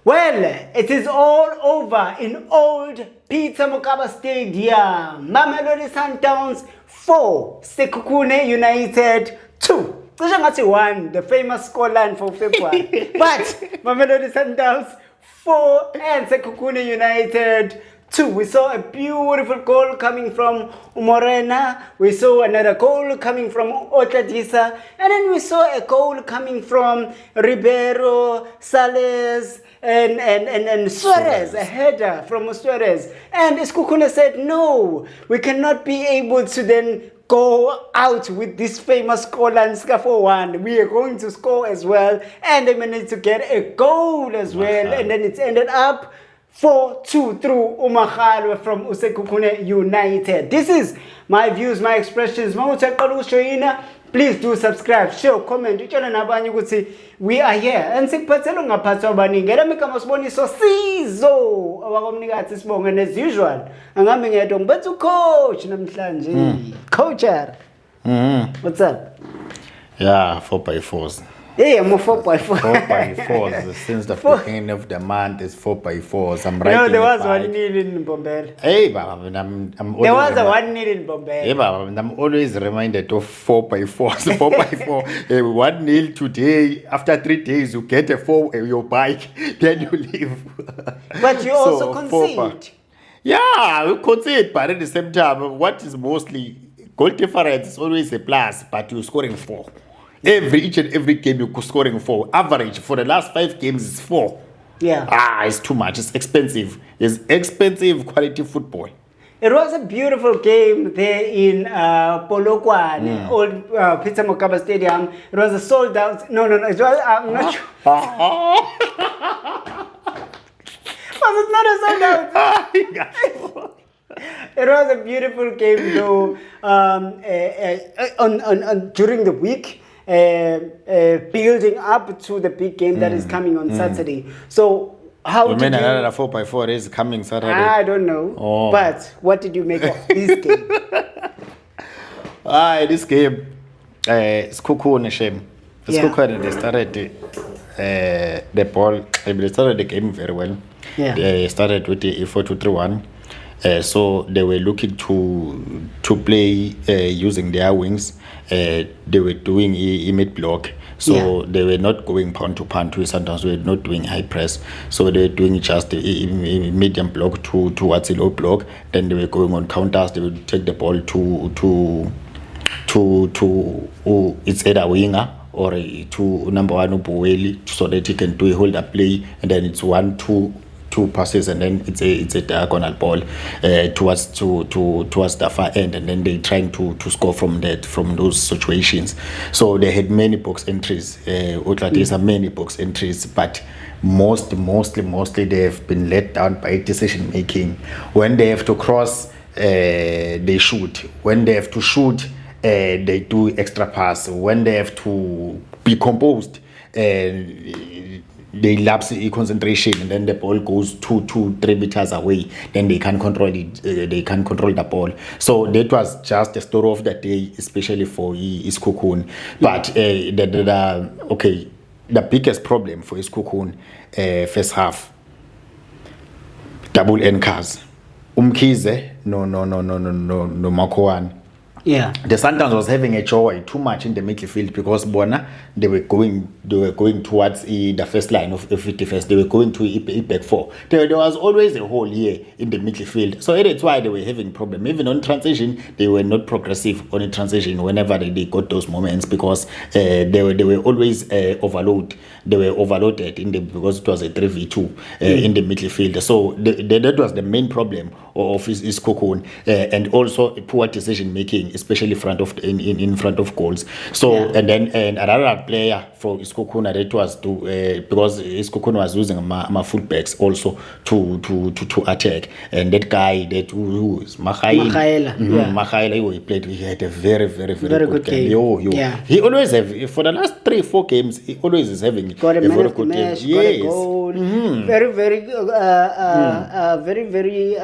Well, it is all over in old Peter Mokaba Stadium. Mamelodi Sundowns 4, Sekhukhune United 2. Cishe ngathi 1, the famous scoreline for February. But Mamelodi Sundowns 4 and Sekhukhune United 2. We saw a beautiful goal coming from Morena. We saw another goal coming from Otladisa. And then we saw a goal coming from Ribeiro, Sales, and Suarez, a header from Suarez. And Sekhukhune said, no, we cannot be able to then go out with this famous scoreline 4-1. We are going to score as well. And they managed to get a goal as well. And then it's ended up 4-2 through Umakhalwe from Sekhukhune United. This is my views, my expressions. Please do subscribe, share, comment. We are here. And and as usual, coach Coacher. What's up? Yeah, 4x4s. Yeah, I'm a 4x4. 4x4s. Since the beginning of the month, it's 4x4s. I'm riding. No, there was 1-0 in Bombay. Hey, Baba, there was a 1-0 in Bombay. Hey, Baba, I'm always reminded of 4x4s. 4x4. 1-0 today. After 3 days, you get a 4 your bike. Then you leave. But you also concede. Yeah, you concede, but at the same time, what is mostly goal difference is always a plus, but you're scoring 4. Each and every game you're scoring 4. Average for the last 5 games is 4. Yeah. It's too much. It's expensive. It's expensive quality football. It was a beautiful game there in Polokwane, old Peter Mokaba Stadium. It was a sold out. No. It was. I'm not sure. Was it not a sold out? It was a beautiful game though. During the week. Building up to the big game that is coming on Saturday. So how you did mean you... another 4x4 is coming Saturday? I don't know. Oh. But what did you make of this game? This game, Sekhukhune shame. Sekhukhune, they started the ball. They started the game very well. Yeah. They started with the 4-2-3-1. So they were looking to play using their wings. They were doing a mid block, so they were not going pound to pound. Sometimes they were not doing high press, so they were doing just a medium block towards a low block. Then they were going on counters. They would take the ball to it's either winger or to number 1 Ubuweli, so that he can do a hold up play, and then it's 1-2. 2 passes, and then it's a diagonal ball towards the far end, and then they trying to score from those situations. So they had many box entries. Otladisa many box entries, but mostly they have been let down by decision making. When they have to cross, they shoot. When they have to shoot, they do extra pass. When they have to be composed, they lapse concentration, and then the ball goes 2-3 meters away. Then they can't control it. They can't control the ball. So that was just the story of the day, especially for Sekhukhune. But the biggest problem for Sekhukhune first half, double end cars. Umkhize no Makowan. Yeah, the Sundowns was having a joy too much in the midfield because Bona they were going towards the first line of 51st. They were going to a back 4. There was always a hole here in the midfield, so that's why they were having problem. Even on transition, they were not progressive on a transition whenever they got those moments because they were always overloaded. They were overloaded because it was a 3v2 in the midfield. So that was the main problem of Sekhukhune, and also poor decision making, especially in front of goals. So and then another player for Sekhukhune that was because Sekhukhune was using my fullbacks also to attack, and that guy who is Makhaela. Makhaela, he played. He had a very good game. He always have for the last 3-4 games. He always is having got a very good game. Yes, got a goal. Very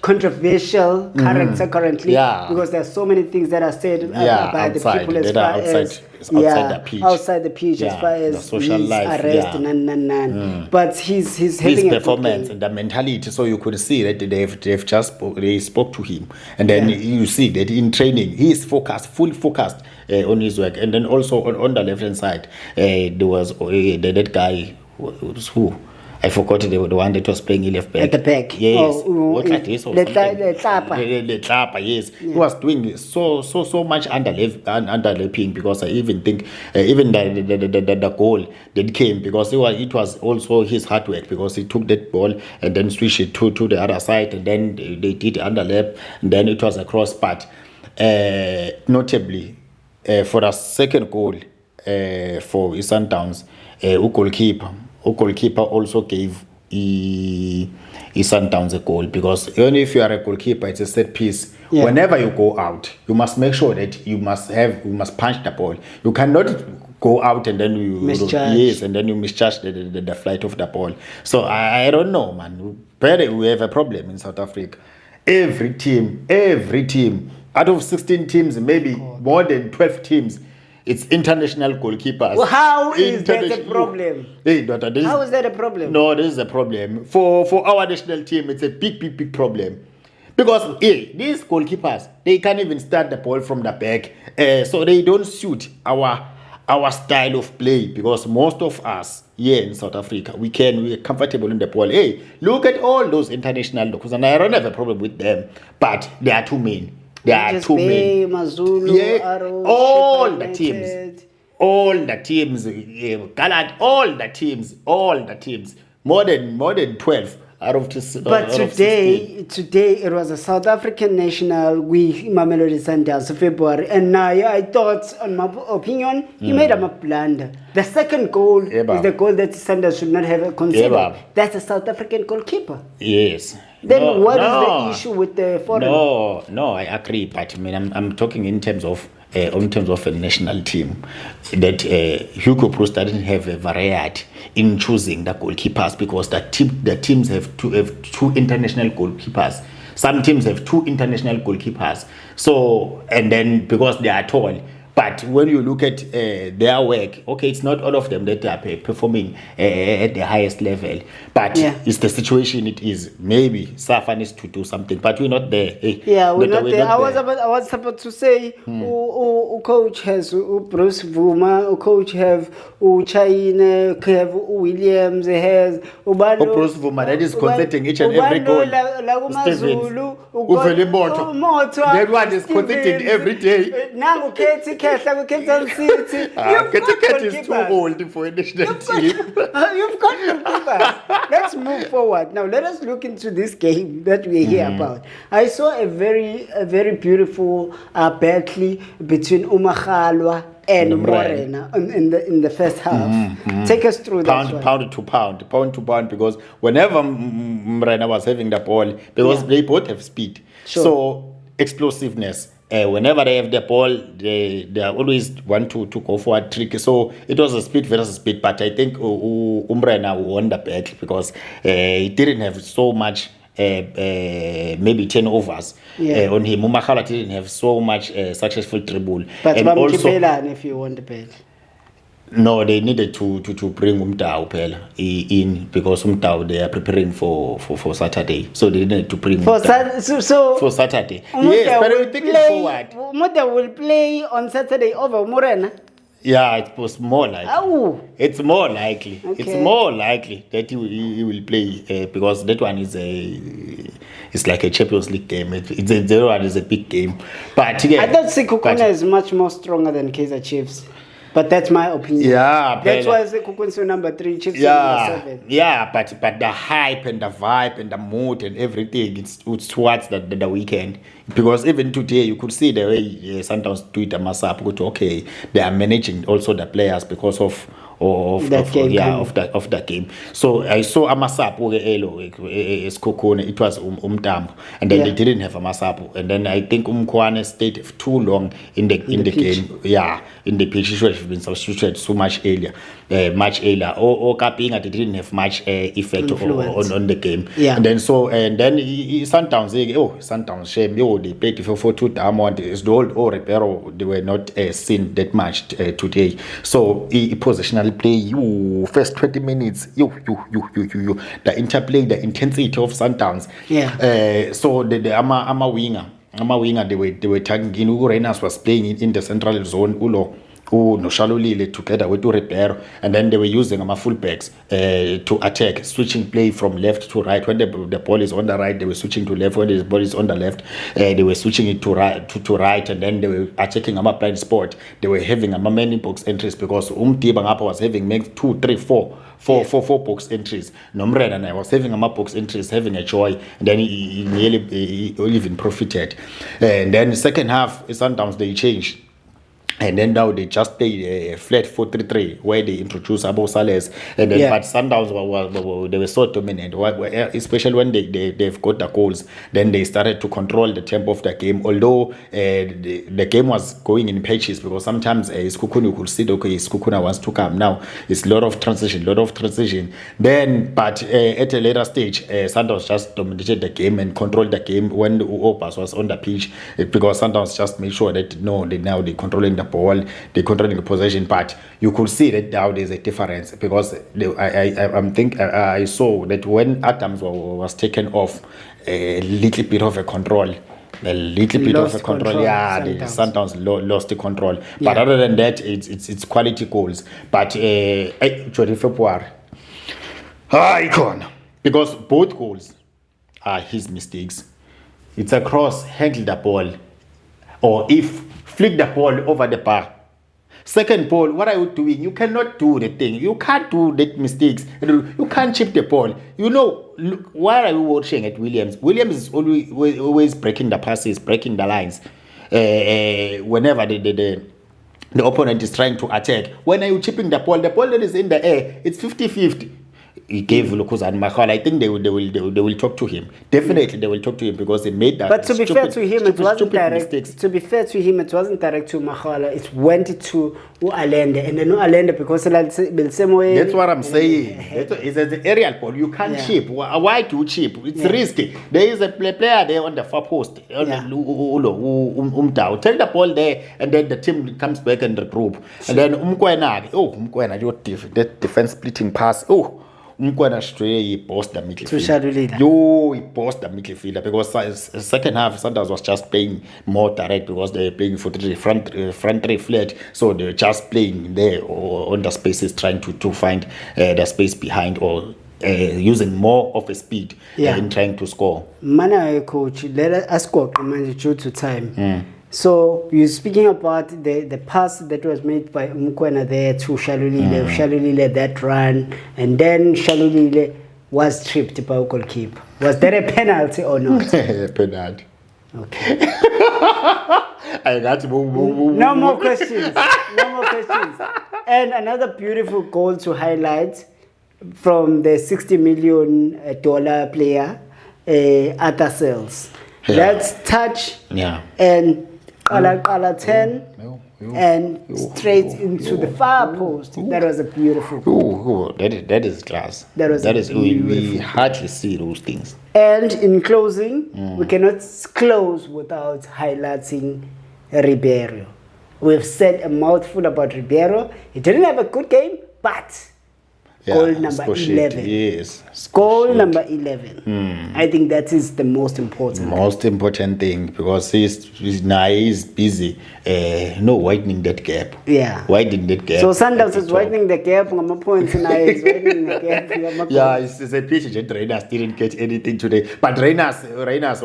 controversial character currently because there's so many things that are said by the outside, people as that far are outside, as outside the pitch. outside the pitch as far the as social his life, arrest, but he's having his a good performance game. and the mentality. So you could see that they've just they spoke to him, and then you see that in training he is focused, fully focused on his work. And then also on the left hand side, there was that guy who. I forgot the one that was playing left back. At the back. Yes. The Tlapa, yes. He was doing so much underlapping, because I even think even the goal that came, because it was also his hard work, because he took that ball and then switched it to the other side, and then they did underlap, and then it was a cross. But notably for the second goal for Sundowns, goalkeeper also gave Sundowns a goal, because even if you are a goalkeeper, it's a set piece. Whenever you go out, you must make sure that you must punch the ball. You cannot go out and then you misjudge. and then you misjudge the flight of the ball. So I don't know, man. But we have a problem in South Africa. Every team out of 16 teams, maybe more than 12 teams, it's international goalkeepers. Well, how is that a problem? Hey, how is that a problem? No, this is a problem. For our national team, it's a big problem. Because these goalkeepers, they can't even start the ball from the back. So they don't suit our style of play, because most of us here in South Africa, we're comfortable in the ball. Hey, look at all those international locals, and I don't have a problem with them, but they are too many. There are too many. Mazulu, Arrow, all the teams, more than 12 out of this. But today it was a South African national with Mamelodi Sundowns in February, and I thought, on my opinion, he made a blunder. The second goal is the goal that Sundowns should not have considered. That's a South African goalkeeper. Yes. Then what is the issue with the foreign? No, I agree. But I mean, I'm talking in terms of a national team. That Hugo Broos didn't have a variety in choosing the goalkeepers, because the teams have two international goalkeepers. Some teams have two international goalkeepers. So, and then because they are tall. But when you look at their work, okay, it's not all of them that are performing at the highest level. But it's the situation it is. Maybe Safa needs to do something, but we're not there. We're not there. I was about to say, coach has Bruce Vuma, coach have China, have Williams, has Bruce Vuma, that is concerting each and every goal. That one is concerting every day. Ket is too old for a national team. You've got goalkeepers. Let's move forward. Now let us look into this game that we're here about. I saw a very beautiful battle between Umakhalwa and Morena in the first half. Take us through that one. Pound to pound, because whenever Morena was having the ball, because they both have speed, so explosiveness. Whenever they have the ball, they always want to go for a trick. So it was a speed versus speed, but I think Umbrena won the battle, because he didn't have so much, maybe 10 overs on him. Umakhala didn't have so much successful dribble. But if you won the battle. No, they needed to bring Umtao in, because Umtao, they are preparing for Saturday, so they needed to bring for Saturday. Yes, but we're thinking forward. Muda will play on Saturday over Morena. Yeah, it was more likely. Oh. It's more likely. Okay. It's more likely that he will play, because that one is it's like a Champions League game. The other one is a big game. But I thought Sekhukhune is much more stronger than Kaizer Chiefs. But that's my opinion. Yeah, that's why Sekhukhune number 3, Chiefs number 7. Yeah, but the hype and the vibe and the mood and everything, it's towards the weekend. Because even today, you could see the way Sundowns do it a mass up. Okay, they are managing also the players because of of that game. So I saw Amasapo Sekhukhune, it was Umtambo, and then they didn't have Amasapo, and then I think Umkwane stayed too long in the game. Yeah, in the pitch, it should have been substituted so much earlier. Or Kapinga, they didn't have much effect on the game. Yeah. And then Sundowns shame. They played 4-2 Diamond. It's the old Ribeiro. They were not seen that much today. So positional play, first 20 minutes, the interplay, the intensity of Sundowns. Yeah. So I'm a winger. They were tagging. Renas was playing in the central zone. No Shalulile together with Ribeiro, and then they were using fullbacks to attack, switching play from left to right. When the ball is on the right, they were switching to left. When the ball is on the left, they were switching it to right, and then they were attacking blind spot. They were having many box entries because Umtibangapa was having make 2, 3, 4 box entries. Nomren and I was having box entries, having a joy, and then he even profited. And then second half, Sundowns they changed. And then now they just play a flat 4-3-3 where they introduce Abo Sales. And then but Sundowns they were so dominant, especially when they've got the goals. Then they started to control the tempo of the game. Although the game was going in patches because sometimes Sekhukhune could see Sekhukhune wants to come. Now it's a lot of transition. Then but at a later stage, Sundowns just dominated the game and controlled the game when the Opas was on the pitch because Sundowns just made sure that they're controlling the ball, they're controlling the possession, but you could see that now there's a difference because I saw that when Adams was taken off, a little bit of control. Yeah, the Sundowns lost the control. But other than that, it's quality goals. But February, icon, because both goals are his mistakes. It's a cross, handle the ball, or if flick the ball over the bar. Second ball, what are you doing? You cannot do the thing. You can't do that mistakes. You can't chip the ball. Look, why are you watching at Williams? Williams is always breaking the passes, breaking the lines. Whenever the opponent is trying to attack. When are you chipping the ball? The ball that is in the air, it's 50-50. He gave Lukuzan Mahal. I think they will talk to him. Definitely they will talk to him because they made that. But to be fair to him, it wasn't direct. Mistakes. To be fair to him, it wasn't direct to Mahal. It went to Alende, and then Alende because that's what I'm saying. It's an aerial ball. You can't chip. Why do you chip? It's risky. There is a player there on the far post. Take the ball there, and then the team comes back and regroup. And then Umkwena, that defense splitting pass. Umkwena straight, he paused the midfield. He paused the midfielder because second half Sundowns was just playing more direct because they were playing for the front three flat, so they were just playing there or on the spaces, trying to find the space behind or using more of a speed in trying to score. Mana coach, let us go due to time. So you're speaking about the pass that was made by Umkwena there to Shalulile. Shalulile that run, and then Shalulile was tripped by a goalkeeper. Was there a penalty or not? Penalty. Okay. I got no more questions. And another beautiful goal to highlight from the $60 million player, Arthur Sales. Let's touch and Kala 10 and straight into the far post. That was a beautiful goal. That is class. We hardly see those things. And in closing, we cannot close without highlighting Ribeiro. We've said a mouthful about Ribeiro. He didn't have a good game, but goal number 11. Yes. Goal number 11. I think that is the most important. Most important thing because he's busy. Widening that gap. Yeah. Widening that gap. So Sundowns is widening the gap. My point now is widening the gap. Yeah, it's a pity that Renas didn't get anything today. But Renas, Renas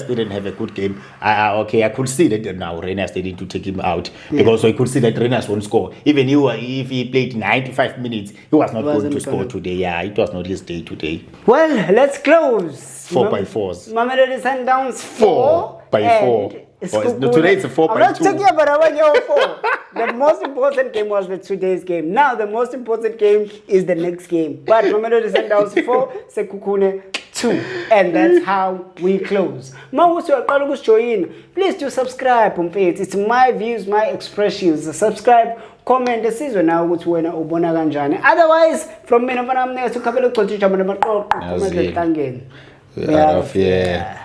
didn't have a good game. I could see that now Renas they need to take him out because I could see that Renas won't score. Even if he played 95 minutes, he was not going to score today. Yeah, it was not his day today. Well, let's close. 4x4s. Mamelodi Sundowns 4x4. Today it's a 4.2. I'm not talking about when you're 4. The most important game was the today's game. Now the most important game is the next game. But Mamelodi Sundowns 4, Sekhukhune 2. And that's how we close. Please do subscribe. It's my views, my expressions. Subscribe, comment, otherwise, from me, I'm going to